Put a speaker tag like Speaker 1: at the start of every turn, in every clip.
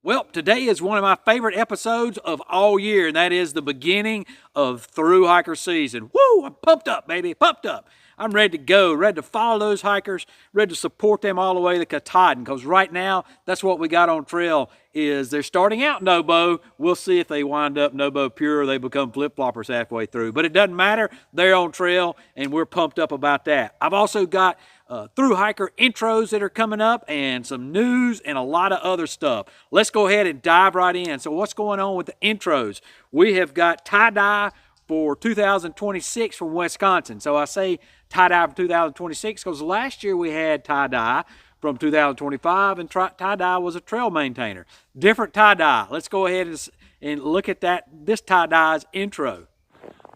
Speaker 1: Well, today is one of my favorite episodes of all year, and that is the beginning of thru-hiker season. Woo! I'm pumped up, baby, pumped up. I'm ready to go, ready to follow those hikers, ready to support them all the way to Katahdin, because right now, that's what we got on trail is they're starting out NOBO. We'll see if they wind up NOBO pure or they become flip-floppers halfway through. But it doesn't matter. They're on trail, and we're pumped up about that. I've also got thru-hiker intros that are coming up and some news and a lot of other stuff. Let's go ahead and dive right in. So what's going on with the intros? We have got tie-dye for 2026 from Wisconsin. So I say tie-dye for 2026 because last year we had tie-dye from 2025 and tie-dye was a trail maintainer. Different tie-dye. Let's go ahead and look at this tie-dye's intro.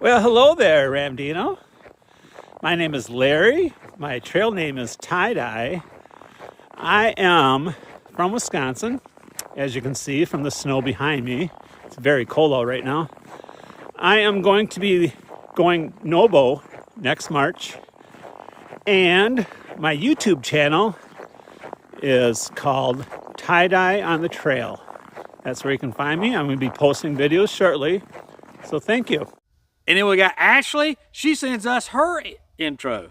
Speaker 2: Well, hello there, Ramdino. My name is Larry. My trail name is Tie-Dye. I am from Wisconsin, as you can see from the snow behind me. It's very cold out right now. I am going to be going NOBO next March, and my YouTube channel is called Tie-Dye on the Trail. That's where you can find me. I'm going to be posting videos shortly, so thank you.
Speaker 1: And then we got Ashley. She sends us her intro.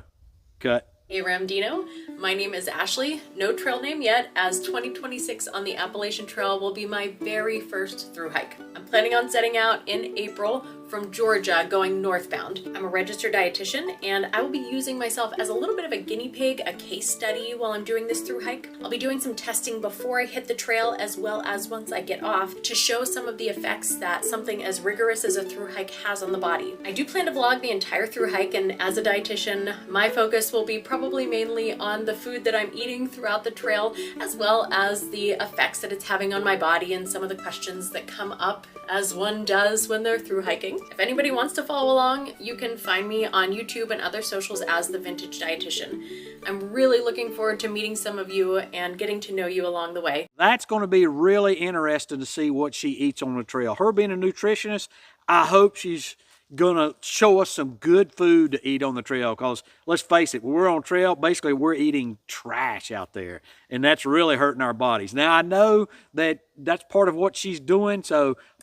Speaker 1: Cut.
Speaker 3: Hey Ramdino, my name is Ashley, no trail name yet, as 2026 on the Appalachian Trail will be my very first thru hike. I'm planning on setting out in April from Georgia going northbound. I'm a registered dietitian and I will be using myself as a little bit of a guinea pig, a case study while I'm doing this thru hike. I'll be doing some testing before I hit the trail as well as once I get off to show some of the effects that something as rigorous as a thru hike has on the body. I do plan to vlog the entire thru hike, and as a dietitian, my focus will be probably mainly on the food that I'm eating throughout the trail, as well as the effects that it's having on my body and some of the questions that come up as one does when they're thru hiking. If anybody wants to follow along, you can find me on YouTube and other socials as The Vintage Dietitian. I'm really looking forward to meeting some of you and getting to know you along the way.
Speaker 1: That's going to be really interesting to see what she eats on the trail. Her being a nutritionist, I hope she's gonna show us some good food to eat on the trail, because let's face it, when we're on trail, basically we're eating trash out there, and that's really hurting our bodies. Now I know that that's part of what she's doing,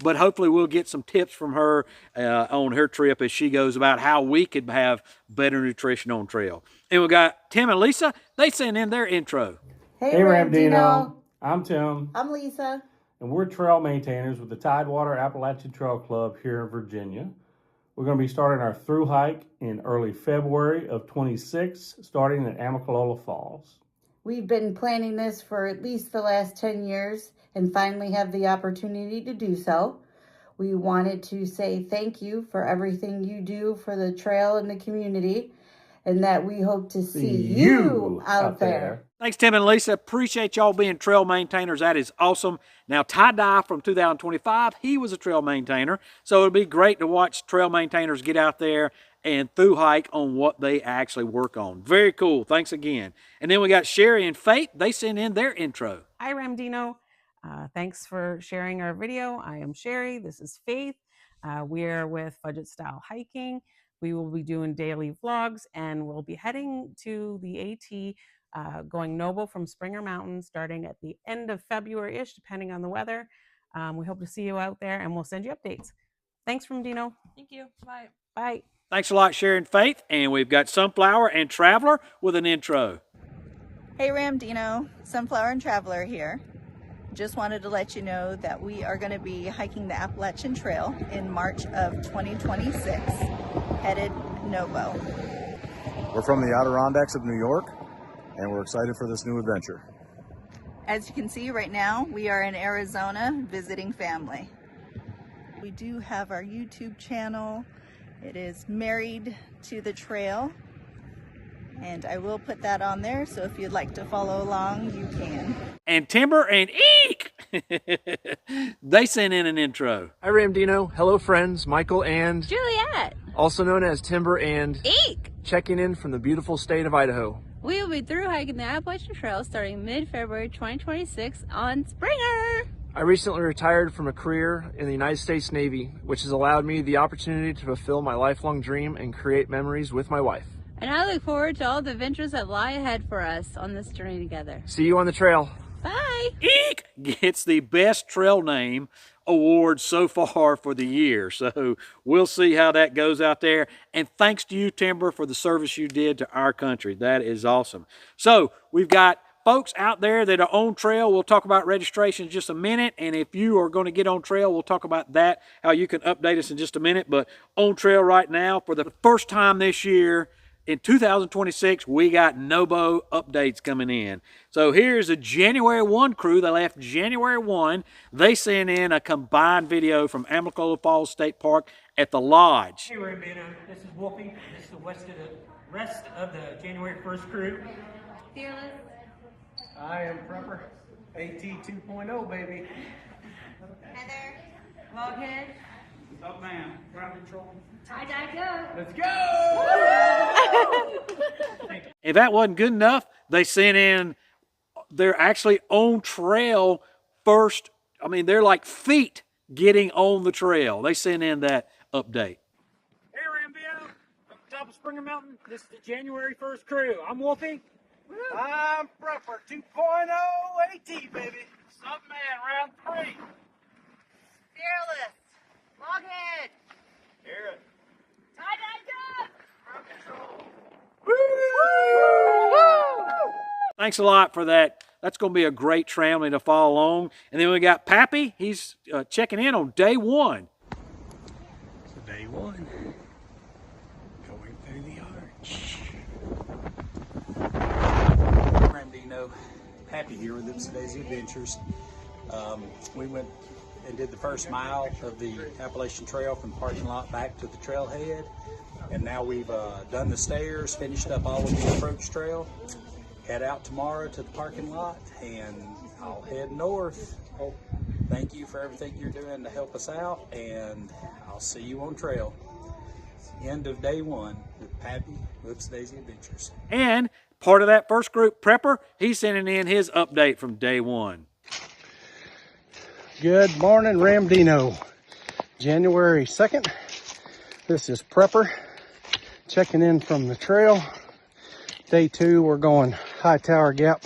Speaker 1: but hopefully we'll get some tips from her on her trip as she goes about how we could have better nutrition on trail. And we got Tim and Lisa. They sent in their intro.
Speaker 4: Hey Ramdino.
Speaker 5: I'm Tim.
Speaker 4: I'm Lisa.
Speaker 5: And we're trail maintainers with the Tidewater Appalachian Trail Club here in Virginia. We're going to be starting our thru hike in early February of 26, starting at Amicalola Falls.
Speaker 4: We've been planning this for at least the last 10 years and finally have the opportunity to do so. We wanted to say thank you for everything you do for the trail and the community, and that we hope to see you out there.
Speaker 1: Thanks, Tim and Lisa. Appreciate y'all being trail maintainers. That is awesome. Now, Tie-Dye from 2025, he was a trail maintainer. So it'll be great to watch trail maintainers get out there and thru hike on what they actually work on. Very cool. Thanks again. And then we got Sherry and Faith. They sent in their intro.
Speaker 6: Hi, Ramdino. Thanks for sharing our video. I am Sherry. This is Faith. We're with Budget Style Hiking. We will be doing daily vlogs, and we'll be heading to the AT going NOBO from Springer Mountain starting at the end of February-ish, depending on the weather. We hope to see you out there, and we'll send you updates. Thanks from Dino.
Speaker 3: Thank you. Bye.
Speaker 6: Bye.
Speaker 1: Thanks a lot, Sharon Faith. And we've got Sunflower and Traveler with an intro.
Speaker 7: Hey Ramdino, Sunflower and Traveler here. Just wanted to let you know that we are going to be hiking the Appalachian Trail in March of 2026, headed NOBO.
Speaker 8: We're from the Adirondacks of New York, and we're excited for this new adventure.
Speaker 7: As you can see right now, we are in Arizona visiting family. We do have our YouTube channel. It is Married to the Trail, and I will put that on there, so if you'd like to follow along, you can.
Speaker 1: And Timber and Eek! They sent in an intro.
Speaker 9: Hi Ramdino, hello friends, Michael and
Speaker 10: Juliet,
Speaker 9: also known as Timber and
Speaker 10: Eek,
Speaker 9: checking in from the beautiful state of Idaho.
Speaker 10: We will be thru hiking the Appalachian Trail starting mid-February 2026 on Springer.
Speaker 9: I recently retired from a career in the United States Navy, which has allowed me the opportunity to fulfill my lifelong dream and create memories with my wife.
Speaker 10: And I look forward to all the adventures that lie ahead for us on this journey together.
Speaker 9: See you on the trail.
Speaker 10: Bye.
Speaker 1: Eek! Gets the best trail name award so far for the year. So we'll see how that goes out there. And thanks to you, Timber, for the service you did to our country. That is awesome. So we've got folks out there that are on trail. We'll talk about registration in just a minute. And if you are going to get on trail, we'll talk about that, how you can update us in just a minute. But on trail right now, for the first time this year, in 2026, we got NOBO updates coming in. So here's a January 1 crew. They left January 1. They sent in a combined video from Amicalola Falls State Park at the lodge.
Speaker 11: Hey, Rambino. This is Wolfie. This is the rest of the January 1st crew.
Speaker 10: Fearless.
Speaker 11: I am Prepper. AT 2.0, baby.
Speaker 10: Heather. Loghead.
Speaker 11: Up, man. Ground control.
Speaker 10: Tie-dye go.
Speaker 11: Let's go!
Speaker 1: If that wasn't good enough, they sent in, they're actually on trail first. I mean, they're like feet getting on the trail. They sent in that update.
Speaker 11: Hey, Rambino. From the top of Springer Mountain, this is the January 1st crew. I'm Wolfie. I'm Prepper 2.0 AT, baby. Up, man. Round 3.
Speaker 10: Fearless. Loghead.
Speaker 11: Hear it.
Speaker 10: Tie-dye go.
Speaker 1: Thanks a lot for that. That's going to be a great tramline to follow along. And then we got Pappy. He's checking in on day 1.
Speaker 12: So day 1, going through the arch. Ramdino, Pappy here with Oops Daisy Adventures. We went and did the first mile of the Appalachian Trail from the parking lot back to the trailhead. And now we've done the stairs, finished up all of the approach trail. Head out tomorrow to the parking lot, and I'll head north. Thank you for everything you're doing to help us out, and I'll see you on trail. End of day 1 with Pappy, Oops Daisy Adventures.
Speaker 1: And part of that first group, Prepper, he's sending in his update from day 1.
Speaker 13: Good morning, Ramdino. January 2nd. This is Prepper checking in from the trail. Day 2, we're going High Tower Gap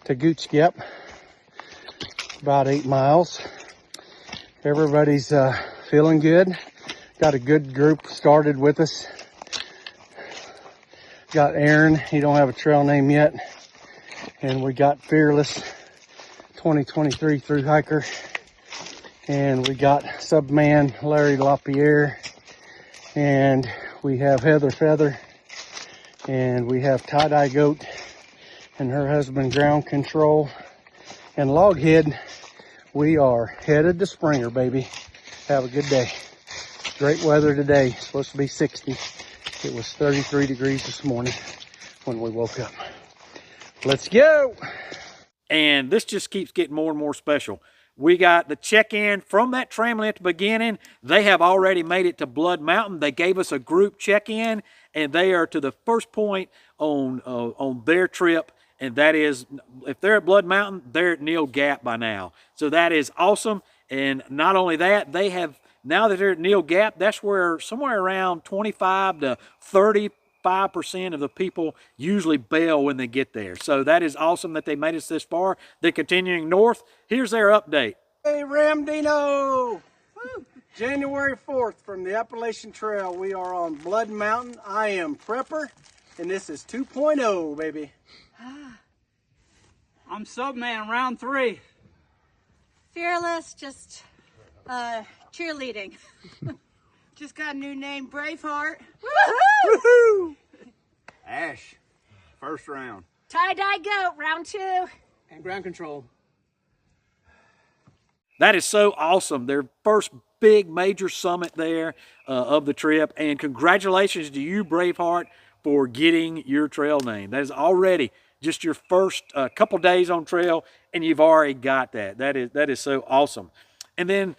Speaker 13: to Gooch Gap, about 8 miles. Everybody's feeling good. Got a good group started with us. Got Aaron, he don't have a trail name yet. And we got Fearless 2023 thru-hiker. And we got Subman Larry LaPierre. And we have Heather Feather. And we have Tie-Dye Goat and her husband Ground Control. And Loghead, we are headed to Springer, baby. Have a good day. Great weather today. Supposed to be 60. It was 33 degrees this morning when we woke up. Let's go.
Speaker 1: And this just keeps getting more and more special. We got the check-in from that tramline at the beginning. They have already made it to Blood Mountain. They gave us a group check-in, and they are to the first point on their trip. And that is, if they're at Blood Mountain, they're at Neal Gap by now. So that is awesome. And not only that, they have, now that they're at Neal Gap, that's where somewhere around 25 to 35% of the people usually bail when they get there. So that is awesome that they made us this far. They're continuing north. Here's their update.
Speaker 14: Hey, Ramdino! January 4th from the Appalachian Trail. We are on Blood Mountain. I am Prepper, and this is 2.0, baby.
Speaker 11: I'm Subman, round 3.
Speaker 15: Fearless, just cheerleading. Just got a new name, Braveheart.
Speaker 14: Woohoo! Ash, first round.
Speaker 15: Tie-dye goat, round 2.
Speaker 11: And Ground Control.
Speaker 1: That is so awesome. Their first big major summit there of the trip. And congratulations to you, Braveheart, for getting your trail name. That is already just your first couple days on trail, and you've already got that. That is so awesome. And then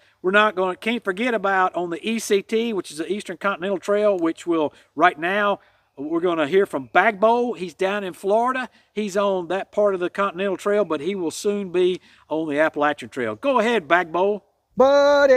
Speaker 1: can't forget about on the ECT, which is the Eastern Continental Trail, which will right now, we're going to hear from Bagbo. He's down in Florida. He's on that part of the Continental Trail, but he will soon be on the Appalachian Trail. Go ahead, Bagbo.
Speaker 16: Buddy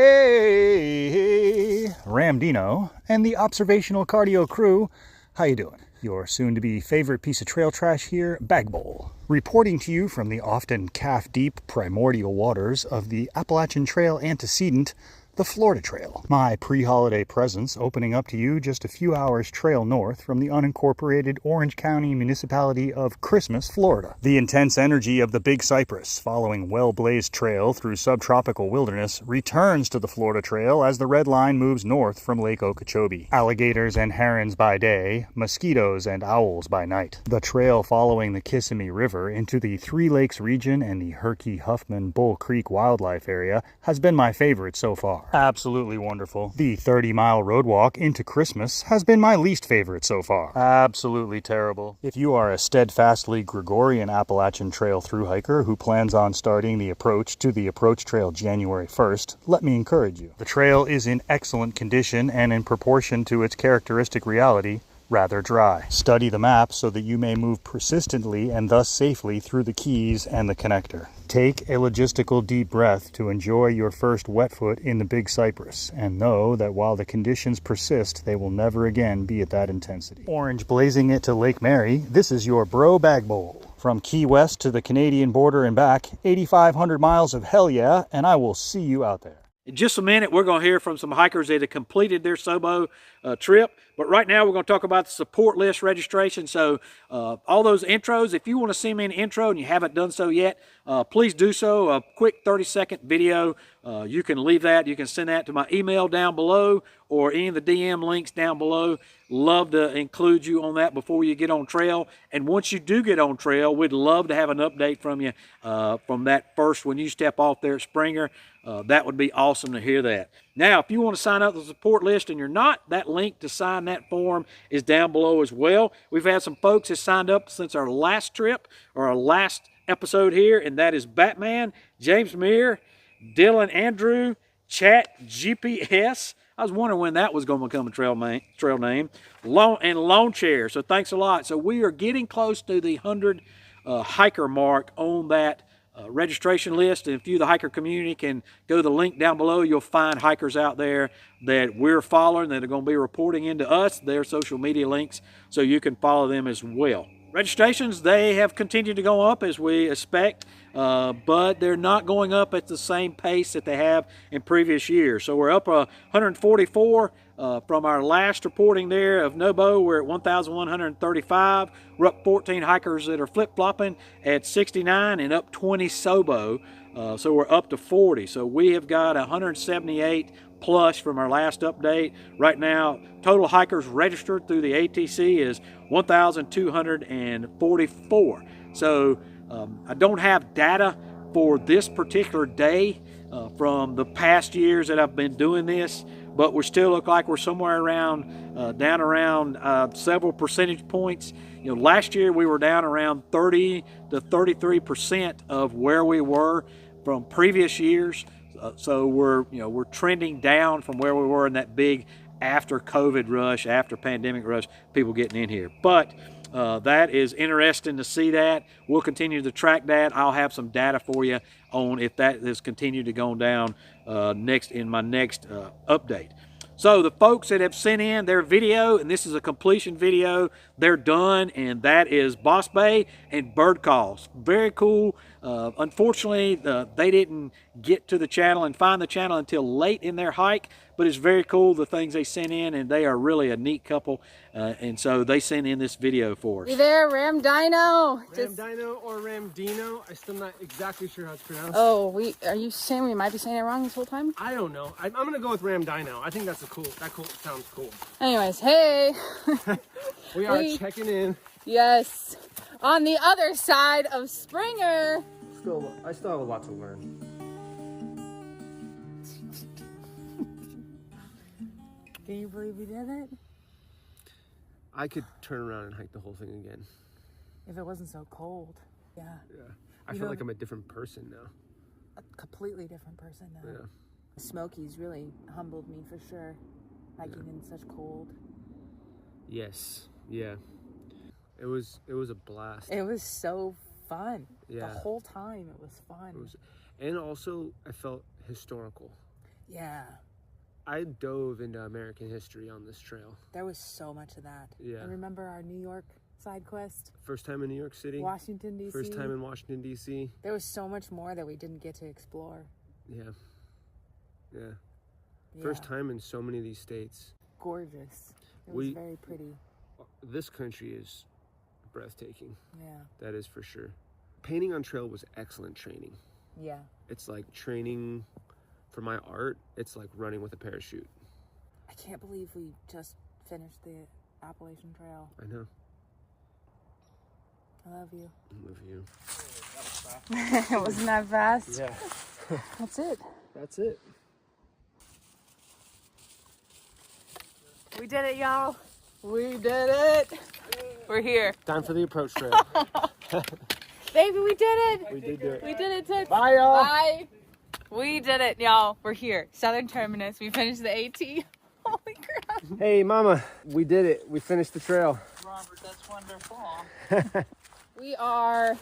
Speaker 16: Ramdino and the observational cardio crew, how you doing? your soon-to-be favorite piece of trail trash here, Bag Bowl. Reporting to you from the often calf-deep primordial waters of the Appalachian Trail antecedent, the Florida Trail. My pre-holiday presence opening up to you just a few hours trail north from the unincorporated Orange County municipality of Christmas, Florida. The intense energy of the Big Cypress, following well-blazed trail through subtropical wilderness, returns to the Florida Trail as the red line moves north from Lake Okeechobee. Alligators and herons by day, mosquitoes and owls by night. The trail following the Kissimmee River into the Three Lakes region and the Herky-Huffman-Bull Creek wildlife area has been my favorite so far. Absolutely wonderful. The 30-mile road walk into Christmas has been my least favorite so far. Absolutely terrible. If you are a steadfastly Gregorian Appalachian Trail thru hiker who plans on starting the approach to the approach trail January 1st, let me encourage you. The trail is in excellent condition and in proportion to its characteristic reality, rather dry. Study the map so that you may move persistently and thus safely through the keys and the connector. Take a logistical deep breath to enjoy your first wet foot in the Big Cypress, and know that while the conditions persist, they will never again be at that intensity. Orange blazing it to Lake Mary, this is your Bro Bag Bowl. From Key West to the Canadian border and back, 8,500 miles of hell yeah, and I will see you out there.
Speaker 1: In just a minute, we're going to hear from some hikers that have completed their SOBO trip. But right now, we're going to talk about the support list registration. So all those intros, if you want to send me an intro and you haven't done so yet, please do so. A quick 30-second video. You can leave that. You can send that to my email down below or any of the DM links down below. Love to include you on that before you get on trail. And once you do get on trail, we'd love to have an update from you from that first when you step off there at Springer. That would be awesome to hear that. Now, if you want to sign up to the support list and you're not, that link to sign that form is down below as well. We've had some folks that signed up since our last trip or our last episode here, and that is Batman, James Meir, Dylan Andrew, Chat GPS. I was wondering when that was going to become a trail name. Lawn Chair. So thanks a lot. So we are getting close to the 100 hiker mark on that registration list. And if you, the hiker community, can go to the link down below, you'll find hikers out there that we're following that are going to be reporting into us, their social media links, so you can follow them as well. Registrations, they have continued to go up as we expect, but they're not going up at the same pace that they have in previous years. So we're up 144 from our last reporting there of NOBO. We're at 1,135. We're up 14 hikers that are flip-flopping at 69 and up 20 SOBO. So we're up to 40. So we have got 178 plus from our last update. Right now, total hikers registered through the ATC is 1,244. So I don't have data for this particular day from the past years that I've been doing this, but we still look like we're somewhere around, down around several percentage points. You know, last year we were down around 30 to 33% of where we were from previous years. So we're trending down from where we were in that big after COVID rush, after pandemic rush, people getting in here. But that is interesting to see that. We'll continue to track that. I'll have some data for you on if that has continued to go down in my next update. So the folks that have sent in their video, and this is a completion video, they're done, and that is Boss Bay and Bird Calls. Very cool. Unfortunately, they didn't get to the channel and find the channel until late in their hike, but it's very cool, the things they sent in, and they are really a neat couple, and so they sent in this video for us.
Speaker 17: Hey there, Ram Dino.
Speaker 18: Dino or Ramdino. I'm still not exactly sure how it's pronounced.
Speaker 17: Oh, are you saying we might be saying it wrong this whole time?
Speaker 18: I don't know. I'm gonna go with Ramdino. I think that sounds cool.
Speaker 17: Anyways, hey.
Speaker 18: we are checking in.
Speaker 17: Yes. On the other side of Springer.
Speaker 18: I still have a lot to learn.
Speaker 17: Can you believe we did it?
Speaker 18: I could turn around and hike the whole thing again.
Speaker 17: If it wasn't so cold. Yeah.
Speaker 18: I feel like I'm a different person now.
Speaker 17: A completely different person now.
Speaker 18: Yeah.
Speaker 17: Smokies really humbled me for sure, hiking in such cold.
Speaker 18: Yes. Yeah. It was a blast.
Speaker 17: It was so fun.
Speaker 18: Yeah.
Speaker 17: The whole time it was fun.
Speaker 18: And also I felt historical.
Speaker 17: Yeah.
Speaker 18: I dove into American history on this trail.
Speaker 17: There was so much of that.
Speaker 18: Yeah.
Speaker 17: And remember our New York side quest?
Speaker 18: First time in New York City.
Speaker 17: Washington, D.C.
Speaker 18: First time in Washington, D.C.
Speaker 17: There was so much more that we didn't get to explore.
Speaker 18: Yeah. First time in so many of these states.
Speaker 17: Gorgeous. It was very pretty.
Speaker 18: This country is breathtaking.
Speaker 17: Yeah.
Speaker 18: That is for sure. Painting on trail was excellent training.
Speaker 17: Yeah.
Speaker 18: It's like training for my art. It's like running with a parachute.
Speaker 17: I can't believe we just finished the Appalachian Trail.
Speaker 18: I know.
Speaker 17: I love you.
Speaker 18: I love you.
Speaker 17: Wasn't that fast?
Speaker 18: Yeah.
Speaker 17: That's it.
Speaker 18: That's it.
Speaker 17: We did it, y'all. We did it. We're here.
Speaker 18: Time for the approach trail.
Speaker 17: Baby, we did it.
Speaker 18: We did do it.
Speaker 17: We did it, Toots.
Speaker 18: Bye, y'all.
Speaker 17: Bye. We did it, y'all. We're here. Southern Terminus. We finished the AT. Holy crap.
Speaker 18: Hey, Mama. We did it. We finished the trail.
Speaker 17: Robert, that's wonderful. We are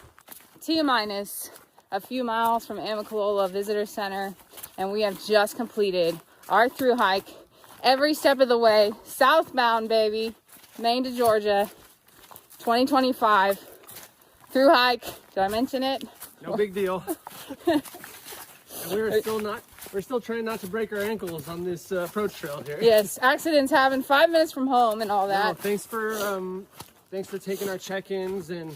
Speaker 17: T-minus a few miles from Amicalola Visitor Center, and we have just completed our through hike every step of the way. Southbound, baby. Maine to Georgia. 2025. Through hike. Did I mention it?
Speaker 18: No big deal. We're still trying not to break our ankles on this approach trail here.
Speaker 17: Yes, accidents happen 5 minutes from home and all that.
Speaker 18: No, thanks for taking our check-ins and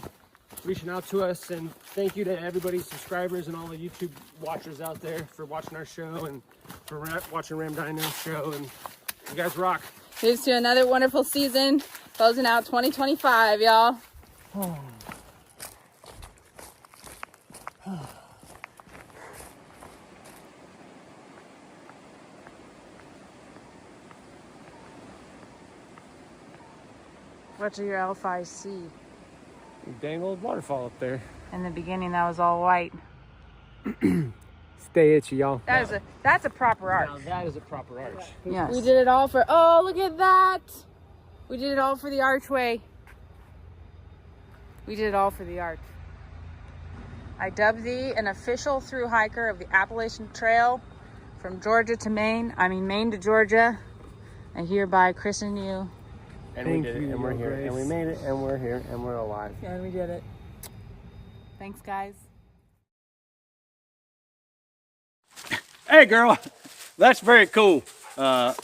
Speaker 18: reaching out to us, and thank you to everybody, subscribers and all the YouTube watchers out there for watching our show and for watching Ram Dino's show, and you guys rock.
Speaker 17: Here's to another wonderful season, closing out 2025, y'all. What do your elf eyes see?
Speaker 18: Dang old waterfall up there.
Speaker 17: In the beginning, that was all white.
Speaker 18: Stay itchy, y'all.
Speaker 17: That's a proper arch.
Speaker 18: Now that is a proper arch.
Speaker 17: Yes. We did it all for, oh, look at that. We did it all for the archway. We did it all for the arch. I dub thee an official through hiker of the Appalachian Trail from Georgia to Maine. I mean, Maine to Georgia. I hereby christen you.
Speaker 18: And we did it, and we're here, and we made it, and we're here, and we're alive.
Speaker 17: Yeah, and we did it. Thanks, guys.
Speaker 1: Hey, girl, that's very cool. I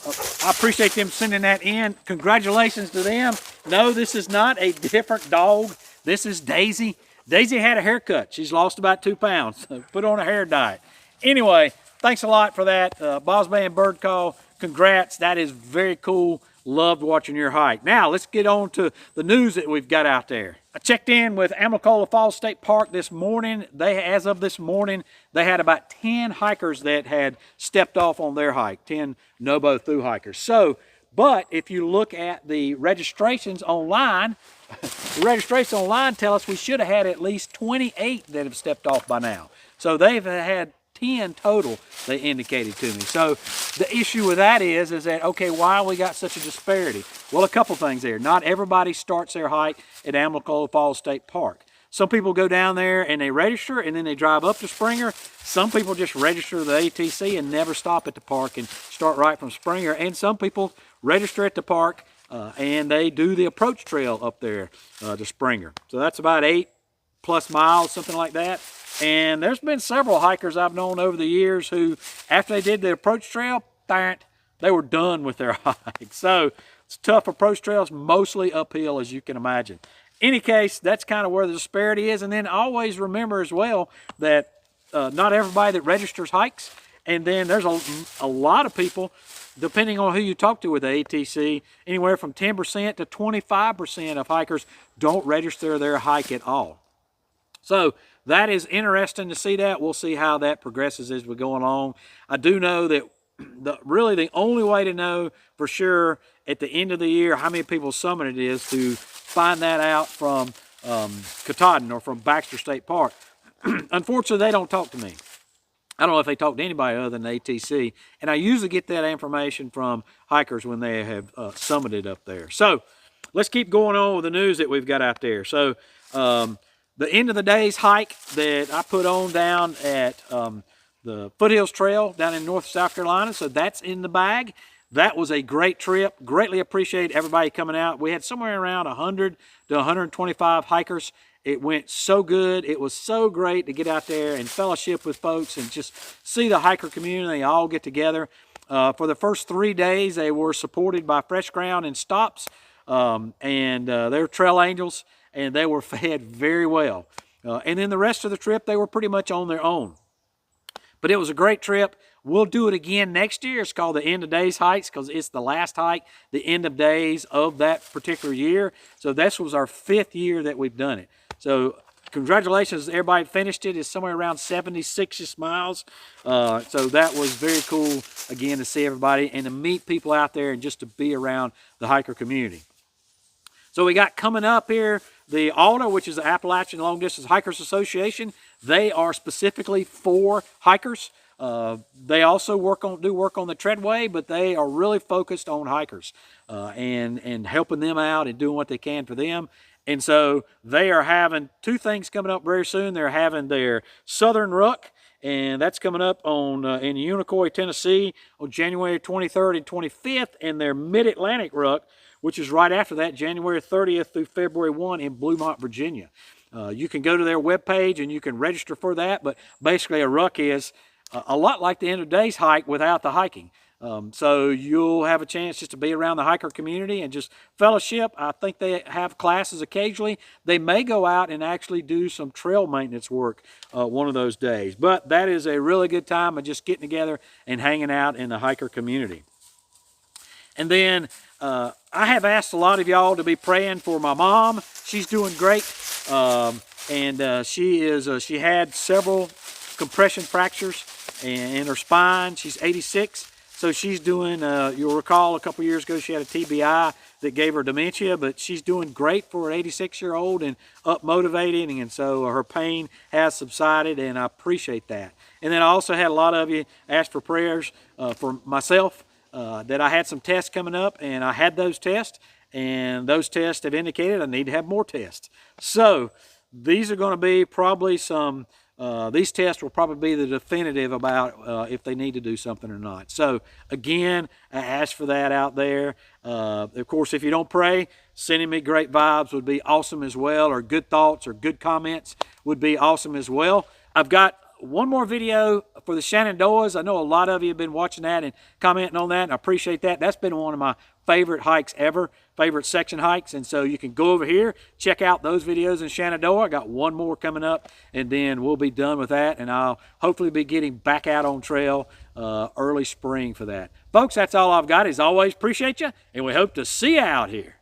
Speaker 1: appreciate them sending that in. Congratulations to them. No, this is not a different dog. This is Daisy. Daisy had a haircut. She's lost about 2 pounds. So put on a hair diet. Anyway, thanks a lot for that. Bosman Bird Call, congrats. That is very cool. Loved watching your hike. Now, let's get on to the news that we've got out there. I checked in with Amicalola Falls State Park this morning. As of this morning, they had about 10 hikers that had stepped off on their hike, 10 NOBO thru-hikers. So, but if you look at the registrations online, the registrations online tell us we should have had at least 28 that have stepped off by now. So they've had 10 total, they indicated to me. So the issue with that is that, okay, why we got such a disparity? Well, a couple things there. Not everybody starts their hike at Amicalola Falls State Park. Some people go down there and they register and then they drive up to Springer. Some people just register the ATC and never stop at the park and start right from Springer. And some people register at the park and they do the approach trail up there to Springer. So that's about 8+ miles, something like that. And there's been several hikers I've known over the years who, after they did the approach trail, they were done with their hike. So it's tough approach trails, mostly uphill, as you can imagine. Any case, that's kind of where the disparity is. And then always remember as well that not everybody that registers hikes. And then there's a lot of people, depending on who you talk to with the ATC, anywhere from 10% to 25% of hikers don't register their hike at all. So that is interesting to see that. We'll see how that progresses as we go along. I do know that really the only way to know for sure at the end of the year how many people summit it is to find that out from Katahdin or from Baxter State Park. Unfortunately, they don't talk to me. I don't know if they talk to anybody other than the ATC. And I usually get that information from hikers when they have summited up there. So let's keep going on with the news that we've got out there. So the end of the day's hike that I put on down at the Foothills Trail down in North South Carolina. So that's in the bag. That was a great trip. Greatly appreciate everybody coming out. We had somewhere around 100 to 125 hikers. It went so good. It was so great to get out there and fellowship with folks and just see the hiker community. They all get together. For the first 3 days, they were supported by Fresh Ground and Stops, and they're trail angels, and they were fed very well. And then the rest of the trip, they were pretty much on their own. But it was a great trip. We'll do it again next year. It's called the End of Days Hikes because it's the last hike, the end of days of that particular year. So this was our 5th year that we've done it. So congratulations, everybody finished it. It's somewhere around 76 miles. So that was very cool, again, to see everybody and to meet people out there and just to be around the hiker community. So we got coming up here the ALTA, which is the Appalachian Long Distance Hikers Association. They are specifically for hikers. They also do work on the treadway, but they are really focused on hikers and helping them out and doing what they can for them. And so they are having 2 things coming up very soon. They're having their Southern Ruck, and that's coming up on in Unicoi, Tennessee on January 23rd and 25th, and their Mid-Atlantic Ruck, which is right after that, January 30th through February 1 in Bluemont, Virginia. You can go to their webpage and you can register for that, but basically a ruck is a lot like the End of Days hike without the hiking. So you'll have a chance just to be around the hiker community and just fellowship. I think they have classes occasionally. They may go out and actually do some trail maintenance work one of those days. But that is a really good time of just getting together and hanging out in the hiker community. And then I have asked a lot of y'all to be praying for my mom. She's doing great. She had several compression fractures in her spine. She's 86. So she's doing, you'll recall a couple years ago she had a TBI that gave her dementia, but she's doing great for an 86-year-old and up motivating, and so her pain has subsided, and I appreciate that. And then I also had a lot of you ask for prayers for myself, that I had some tests coming up, and I had those tests, and those tests have indicated I need to have more tests. So these are going to be probably some... these tests will probably be the definitive about if they need to do something or not. So again, I ask for that out there. Of course, if you don't pray, sending me great vibes would be awesome as well, or good thoughts or good comments would be awesome as well. I've got one more video for the Shenandoahs. I know a lot of you have been watching that and commenting on that, and I appreciate that. That's been one of my favorite hikes ever, favorite section hikes, and so you can go over here, check out those videos in Shenandoah. I got one more coming up, and then we'll be done with that, and I'll hopefully be getting back out on trail early spring for that. Folks, that's all I've got. As always, appreciate you, and we hope to see you out here.